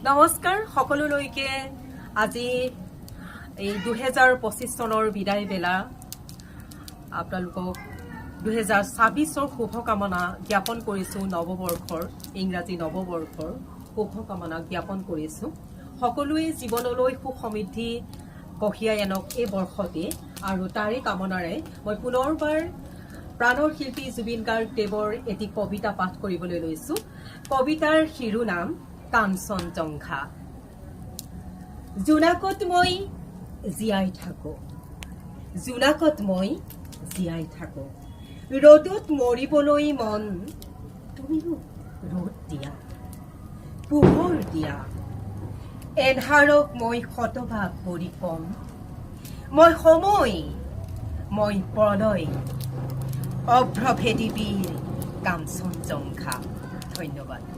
নমস্কাৰ সকলোলৈকে আজি এই 2025 চনৰ বিদায় বেলা আপোনালোকক 2026ৰ শুভকামনা জ্ঞাপন কৰিছো নৱবৰ্ষৰ ইংৰাজী নৱবৰ্ষৰ শুভকামনা জ্ঞাপন কৰিছো সকলোৱে জীৱনলৈ সুখ সমৃদ্ধি কঢ়িয়াই আনক এই বৰ্ষতে আৰু তাৰে কামনাৰে মই পুনৰবাৰ প্ৰাণৰ শিল্পী জুবিন গাৰ্গ দেৱৰ এটি কবিতা পাঠ কৰিবলৈ লৈছো কবিতাৰ শিৰোনাম কাঞ্চনজংঘা জোনাকত মই জীয়াই থাকো জোনাকত মই জীয়াই থাকো ৰ'দত মৰিবলৈ মন তুমিও ৰ'দ দিয়া পোহৰ দিয়া এন্ধাৰক মই শতভাগ পৰি কম মই সময় মই প্ৰলয় অভ্ৰভেদী বীৰ কাঞ্চনজংঘা ধন্যবাদ।